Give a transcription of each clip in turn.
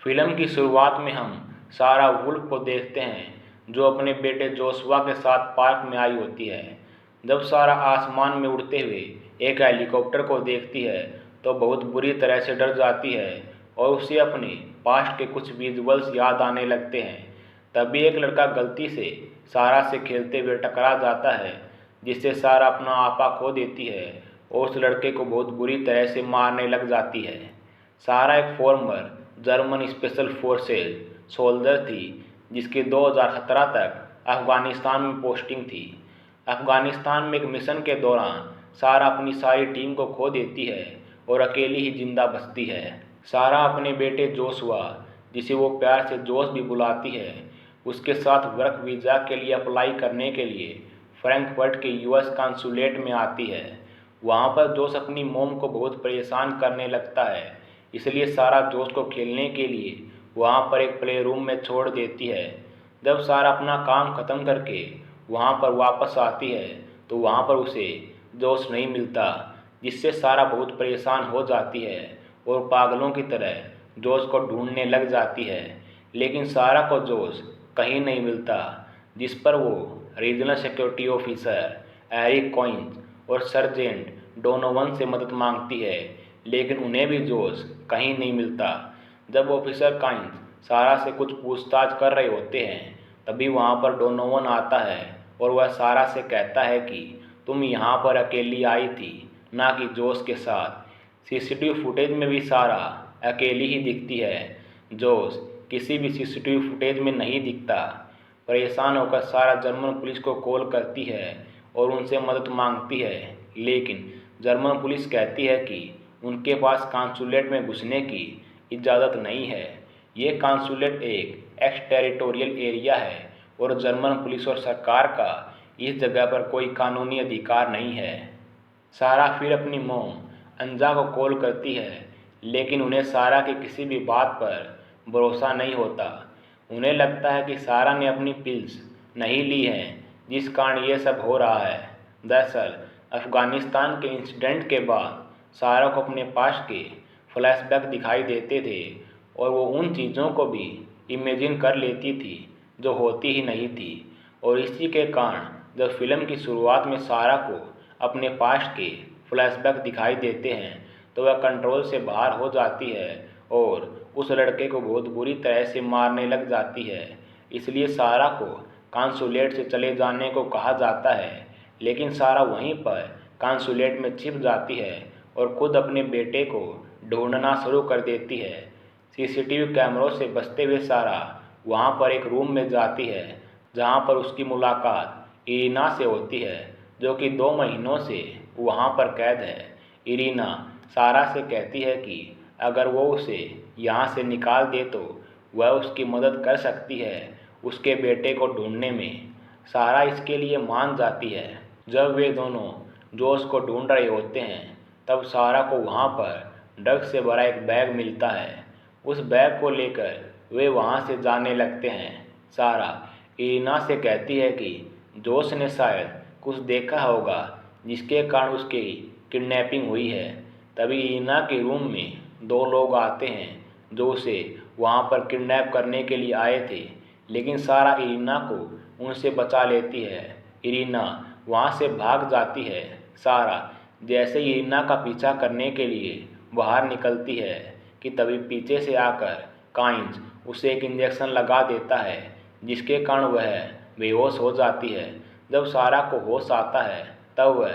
Film की शुरुआत में हम सारा वुल्फ को देखते हैं जो अपने बेटे जोशुआ के साथ पार्क में आई होती है। जब सारा आसमान में उड़ते हुए एक हेलीकॉप्टर को देखती है तो बहुत बुरी तरह से डर जाती है और उसे अपने पास्ट के कुछ विजुअल्स याद आने लगते हैं। तभी एक लड़का गलती से सारा से खेलते हुए टकरा जाता है जिससे सारा अपना आपा खो देती है और उस लड़के को बहुत बुरी तरह से मारने लग जाती है। सारा एक farmer German special forces soldier थी जिसकी 2017 तक अफगानिस्तान में पोस्टिंग थी। अफगानिस्तान में एक मिशन के दौरान सारा अपनी सारी टीम को खो देती है और अकेली ही जिंदा बचती है। सारा अपने बेटे जोशुआ, जिसे वो प्यार से जोश भी बुलाती है, उसके साथ वर्क वीज़ा के लिए अप्लाई करने के लिए फ्रैंकफर्ट के यूएस कॉन्सुलेट में आती है। वहाँ पर जोश अपनी मोम को बहुत परेशान करने लगता है, इसलिए सारा जोश को खेलने के लिए वहाँ पर एक प्ले रूम में छोड़ देती है। जब सारा अपना काम ख़त्म करके वहाँ पर वापस आती है तो वहाँ पर उसे जोश नहीं मिलता, जिससे सारा बहुत परेशान हो जाती है और पागलों की तरह जोश को ढूंढने लग जाती है। लेकिन सारा को जोश कहीं नहीं मिलता, जिस पर वो regional security officer Eric Coins और सर्जेंट डोनोवन से मदद मांगती है, लेकिन उन्हें भी जोश कहीं नहीं मिलता। जब ऑफिसर काइंस सारा से कुछ पूछताछ कर रहे होते हैं तभी वहाँ पर डोनोवन आता है और वह सारा से कहता है कि तुम यहाँ पर अकेली आई थी, ना कि जोश के साथ। सीसीटीवी फुटेज में भी सारा अकेली ही दिखती है, जोश किसी भी सीसीटीवी फुटेज में नहीं दिखता। परेशान होकर सारा जर्मन पुलिस को कॉल करती है और उनसे मदद मांगती है, लेकिन जर्मन पुलिस कहती है कि उनके पास कॉन्सुलेट में घुसने की इजाज़त नहीं है। ये कॉन्सुलेट एक एक्स टेरिटोरियल एरिया है और जर्मन पुलिस और सरकार का इस जगह पर कोई कानूनी अधिकार नहीं है। सारा फिर अपनी मोम अंजा को कॉल करती है, लेकिन उन्हें सारा की किसी भी बात पर भरोसा नहीं होता। उन्हें लगता है कि सारा ने अपनी पिल्स नहीं ली हैं, जिस कारण ये सब हो रहा है। दरअसल अफगानिस्तान के इंसिडेंट के बाद सारा को अपने पास्ट के फ्लैशबैक दिखाई देते थे और वो उन चीज़ों को भी इमेजिन कर लेती थी जो होती ही नहीं थी। और इसी के कारण जब फिल्म की शुरुआत में सारा को अपने पास्ट के फ्लैशबैक दिखाई देते हैं तो वह कंट्रोल से बाहर हो जाती है और उस लड़के को बहुत बुरी तरह से मारने लग जाती है। इसलिए सारा को कॉन्सुलेट से चले जाने को कहा जाता है, लेकिन सारा वहीं पर कॉन्सुलेट में छिप जाती है और खुद अपने बेटे को ढूंढना शुरू कर देती है। सीसीटीवी कैमरों से बचते हुए सारा वहाँ पर एक रूम में जाती है जहाँ पर उसकी मुलाकात इरीना से होती है, जो कि 2 महीनों से वहाँ पर कैद है। इरीना सारा से कहती है कि अगर वो उसे यहाँ से निकाल दे तो वह उसकी मदद कर सकती है उसके बेटे को ढूंढने में। सारा इसके लिए मान जाती है। जब वे दोनों जोश को ढूंढ रहे होते हैं तब सारा को वहाँ पर ड्रग्स से भरा एक बैग मिलता है। उस बैग को लेकर वे वहाँ से जाने लगते हैं। सारा इरीना से कहती है कि जोश ने शायद कुछ देखा होगा जिसके कारण उसकी किडनैपिंग हुई है। तभी इरीना के रूम में 2 लोग आते हैं जो उसे वहाँ पर किडनैप करने के लिए आए थे, लेकिन सारा इरीना को उनसे बचा लेती है। इरीना वहाँ से भाग जाती है। सारा जैसे ही इरीना का पीछा करने के लिए बाहर निकलती है कि तभी पीछे से आकर काइंस उसे एक इंजेक्शन लगा देता है, जिसके कारण वह बेहोश हो जाती है। जब सारा को होश आता है तब वह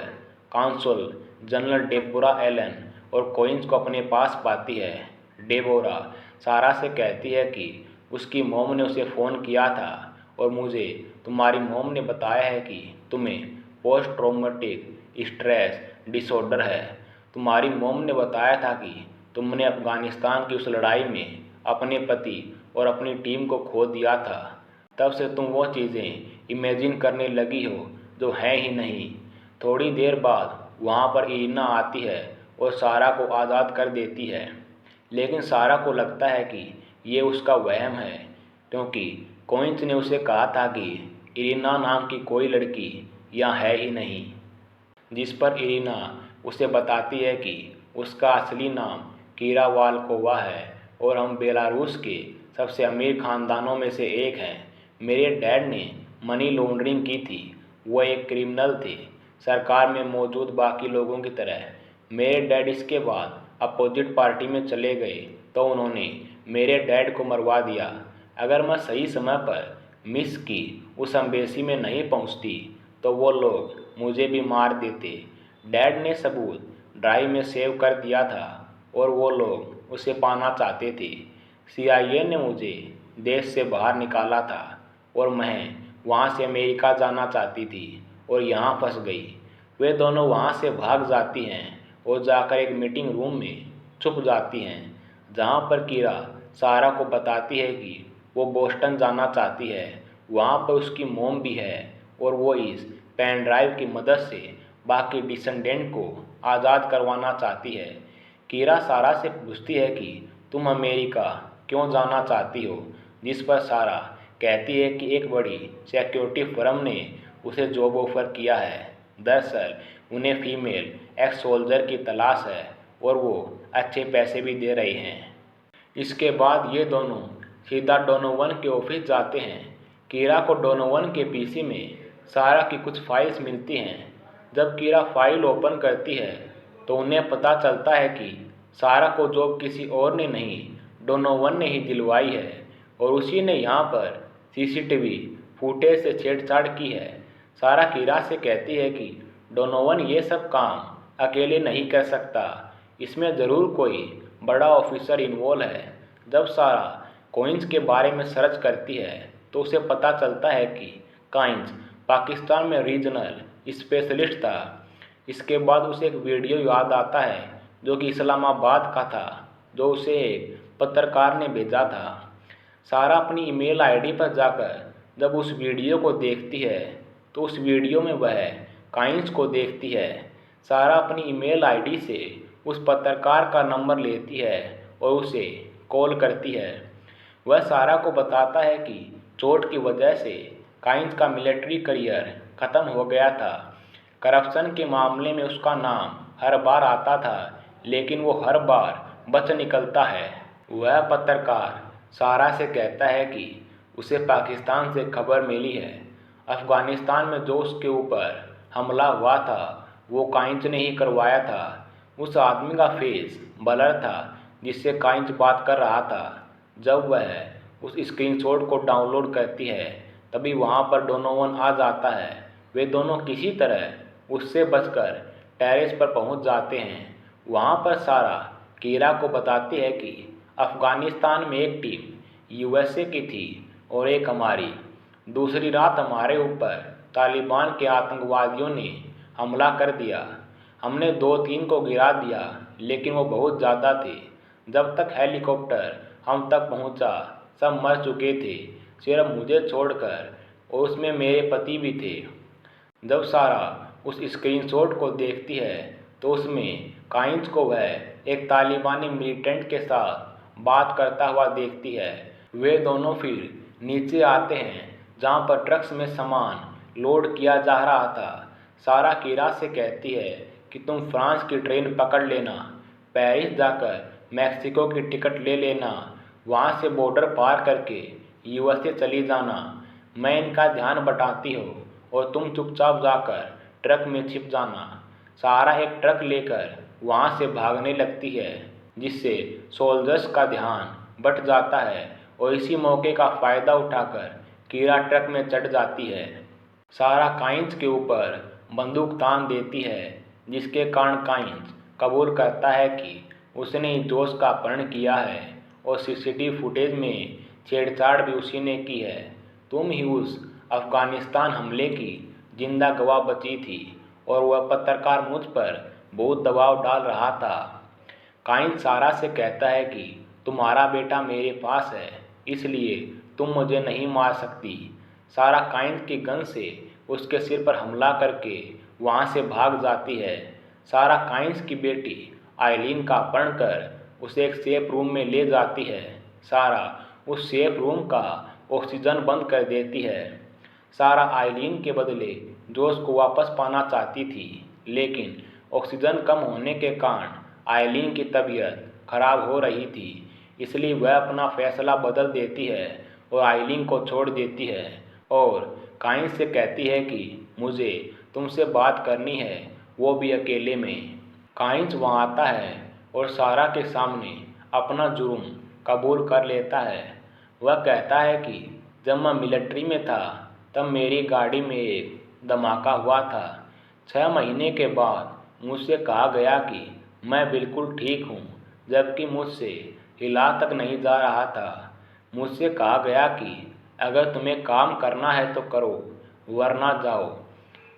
कॉन्सुल जनरल डेबोरा एलन और कोइंस को अपने पास पाती है। डेबोरा सारा से कहती है कि उसकी मोम ने उसे फ़ोन किया था और मुझे तुम्हारी मोम ने बताया है कि तुम्हें पोस्ट ट्रॉमेटिक स्ट्रेस डिसऑर्डर है। तुम्हारी मोम ने बताया था कि तुमने अफगानिस्तान की उस लड़ाई में अपने पति और अपनी टीम को खो दिया था। तब से तुम वो चीज़ें इमेजिन करने लगी हो जो हैं ही नहीं। थोड़ी देर बाद वहाँ पर इरीना आती है और सारा को आज़ाद कर देती है, लेकिन सारा को लगता है कि ये उसका वहम है, क्योंकि कोइंस ने उसे कहा था कि इरीना नाम की कोई लड़की यहाँ है ही नहीं। जिस पर इरीना उसे बताती है कि उसका असली नाम कीरा वाल्कोवा है और हम बेलारूस के सबसे अमीर खानदानों में से एक हैं। मेरे डैड ने मनी लॉन्ड्रिंग की थी। वो एक क्रिमिनल थे, सरकार में मौजूद बाकी लोगों की तरह। मेरे डैड इसके बाद अपोजिट पार्टी में चले गए तो उन्होंने मेरे डैड को मरवा दिया। अगर मैं सही समय पर मिस की उस एम्बेसी में नहीं पहुंचती तो वो लोग मुझे भी मार देते। डैड ने सबूत ड्राइव में सेव कर दिया था और वो लोग उसे पाना चाहते थे। CIA ने मुझे देश से बाहर निकाला था और मैं वहाँ से अमेरिका जाना चाहती थी और यहाँ फंस गई। वे दोनों वहाँ से भाग जाती हैं और जाकर एक मीटिंग रूम में छुप जाती हैं, जहाँ पर कीरा सारा को बताती है कि वो बोस्टन जाना चाहती है। वहाँ पर उसकी मोम भी है और वो इस पेन ड्राइव की मदद से बाकी डिसेंडेंट को आज़ाद करवाना चाहती है। कीरा सारा से पूछती है कि तुम अमेरिका क्यों जाना चाहती हो, जिस पर सारा कहती है कि एक बड़ी सिक्योरिटी फर्म ने उसे जॉब ऑफर किया है। दरअसल उन्हें फीमेल एक्स सोल्जर की तलाश है और वो अच्छे पैसे भी दे रहे हैं। इसके बाद ये दोनों सीधा डोनोवन के ऑफिस जाते हैं। कीरा को डोनोवन के PC में सारा की कुछ फाइल्स मिलती हैं। जब कीरा फाइल ओपन करती है तो उन्हें पता चलता है कि सारा को जॉब किसी और ने नहीं, डोनोवन ने ही दिलवाई है और उसी ने यहाँ पर CCTV फुटेज से छेड़छाड़ की है। सारा कीरा से कहती है कि डोनोवन ये सब काम अकेले नहीं कर सकता, इसमें ज़रूर कोई बड़ा ऑफिसर इन्वॉल्व है। जब सारा कॉइन्स के बारे में सर्च करती है तो उसे पता चलता है कि कॉइन्स पाकिस्तान में रीजनल स्पेशलिस्ट था। इसके बाद उसे एक वीडियो याद आता है जो कि इस्लामाबाद का था, जो उसे एक पत्रकार ने भेजा था। सारा अपनी ईमेल ID पर जाकर जब उस वीडियो को देखती है तो उस वीडियो में वह कॉइन्स को देखती है। सारा अपनी ईमेल ID से उस पत्रकार का नंबर लेती है और उसे कॉल करती है। वह सारा को बताता है कि चोट की वजह से कॉइन्स का मिलिट्री करियर ख़त्म हो गया था। करप्शन के मामले में उसका नाम हर बार आता था, लेकिन वो हर बार बच निकलता है। वह पत्रकार सारा से कहता है कि उसे पाकिस्तान से खबर मिली है, अफ़गानिस्तान में जो उसके ऊपर हमला हुआ था वो कॉइन्स ने ही करवाया था। उस आदमी का फेस ब्लर था जिससे कॉइन्स बात कर रहा था। जब वह उस स्क्रीनशॉट को डाउनलोड करती है तभी वहाँ पर डोनोवन आ जाता है। वे दोनों किसी तरह उससे बचकर टेरेस पर पहुँच जाते हैं। वहाँ पर सारा कीरा को बताती है कि अफ़गानिस्तान में एक टीम USA की थी और एक हमारी। दूसरी रात हमारे ऊपर तालिबान के आतंकवादियों ने हमला कर दिया। हमने 2-3 को गिरा दिया, लेकिन वो बहुत ज़्यादा थे। जब तक हेलीकॉप्टर हम तक पहुंचा, सब मर चुके थे, सिर्फ मुझे छोड़कर, और उसमें मेरे पति भी थे। जब सारा उस स्क्रीनशॉट को देखती है तो उसमें कॉइन्स को वह एक तालिबानी मिलिटेंट के साथ बात करता हुआ देखती है। वे दोनों फिर नीचे आते हैं जहाँ पर ट्रक्स में सामान लोड किया जा रहा था। सारा कीरा से कहती है कि तुम फ्रांस की ट्रेन पकड़ लेना, पेरिस जाकर मैक्सिको की टिकट ले लेना, वहाँ से बॉर्डर पार करके USA चली जाना। मैं इनका ध्यान बटाती हूँ और तुम चुपचाप जाकर ट्रक में छिप जाना। सारा एक ट्रक लेकर वहाँ से भागने लगती है, जिससे सोल्जर्स का ध्यान बट जाता है और इसी मौके का फ़ायदा उठाकर कीरा ट्रक में चढ़ जाती है। सारा कॉइन्स के ऊपर बंदूक तान देती है, जिसके कारण कॉइन्स कबूल करता है कि उसने इस दोस्त का अपहरण किया है और CCTV फुटेज में छेड़छाड़ भी उसी ने की है। तुम ही उस अफ़गानिस्तान हमले की जिंदा गवाह बची थी और वह पत्रकार मुझ पर बहुत दबाव डाल रहा था। कॉइन्स सारा से कहता है कि तुम्हारा बेटा मेरे पास है, इसलिए तुम मुझे नहीं मार सकती। सारा कॉइन्स की गन से उसके सिर पर हमला करके वहाँ से भाग जाती है। सारा कॉइन्स की बेटी आइलीन का अपहरण कर उसे एक सेफ रूम में ले जाती है। सारा उस सेफ रूम का ऑक्सीजन बंद कर देती है। सारा आइलीन के बदले जोश को वापस पाना चाहती थी, लेकिन ऑक्सीजन कम होने के कारण आइलीन की तबीयत खराब हो रही थी। इसलिए वह अपना फैसला बदल देती है और आइलिन को छोड़ देती है और काइंस से कहती है कि मुझे तुमसे बात करनी है, वो भी अकेले में। काइंस वहाँ आता है और सारा के सामने अपना जुर्म कबूल कर लेता है। वह कहता है कि जब मैं मिलिट्री में था तब मेरी गाड़ी में एक धमाका हुआ था। 6 महीने के बाद मुझसे कहा गया कि मैं बिल्कुल ठीक हूँ, जबकि मुझसे हिला तक नहीं जा रहा था। मुझसे कहा गया कि अगर तुम्हें काम करना है तो करो, वरना जाओ।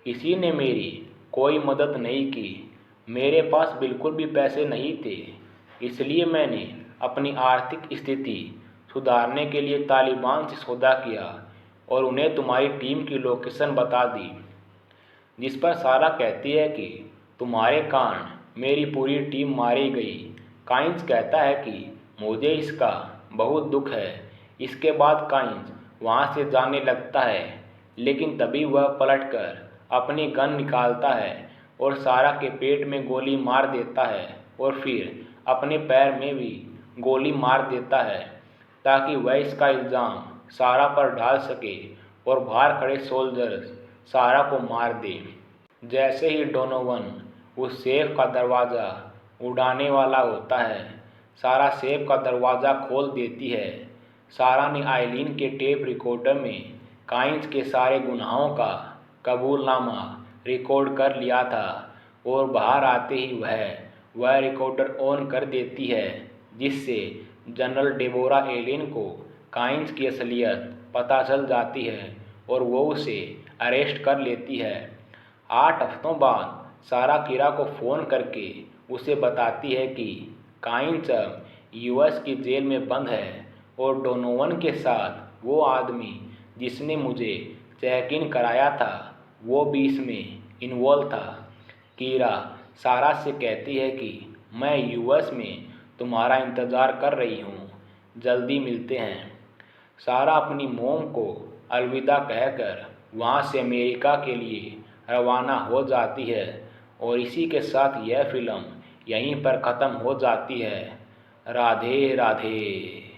किसी ने मेरी कोई मदद नहीं की। मेरे पास बिल्कुल भी पैसे नहीं थे, इसलिए मैंने अपनी आर्थिक स्थिति सुधारने के लिए तालिबान से सौदा किया और उन्हें तुम्हारी टीम की लोकेशन बता दी। जिस पर सारा कहती है कि तुम्हारे कारण मेरी पूरी टीम मारी गई। काइंस कहता है कि मुझे इसका बहुत दुख है। इसके बाद काइंस वहाँ से जाने लगता है, लेकिन तभी वह पलटकर अपनी गन निकालता है और सारा के पेट में गोली मार देता है और फिर अपने पैर में भी गोली मार देता है ताकि वह इसका इल्ज़ाम सारा पर डाल सके और बाहर खड़े सोल्जर्स सारा को मार दे। जैसे ही डोनोवन उस सेफ का दरवाज़ा उड़ाने वाला होता है, सारा सेफ का दरवाज़ा खोल देती है। सारा ने आइलिन के टेप रिकॉर्डर में काइंस के सारे गुनाहों का कबूलनामा रिकॉर्ड कर लिया था और बाहर आते ही वह रिकॉर्डर ऑन कर देती है, जिससे जनरल डेबोरा एलिन को काइंस की असलियत पता चल जाती है और वो उसे अरेस्ट कर लेती है। 8 हफ्तों बाद सारा कीरा को फ़ोन करके उसे बताती है कि काइंस अब यूएस की जेल में बंद है और डोनोवन के साथ वो आदमी जिसने मुझे चेक इन कराया था वो भी इसमें इन्वॉल्व था। कीरा सारा से कहती है कि मैं यूएस में तुम्हारा इंतज़ार कर रही हूँ, जल्दी मिलते हैं। सारा अपनी मोम को अलविदा कहकर वहाँ से अमेरिका के लिए रवाना हो जाती है और इसी के साथ यह फिल्म यहीं पर ख़त्म हो जाती है। राधे राधे।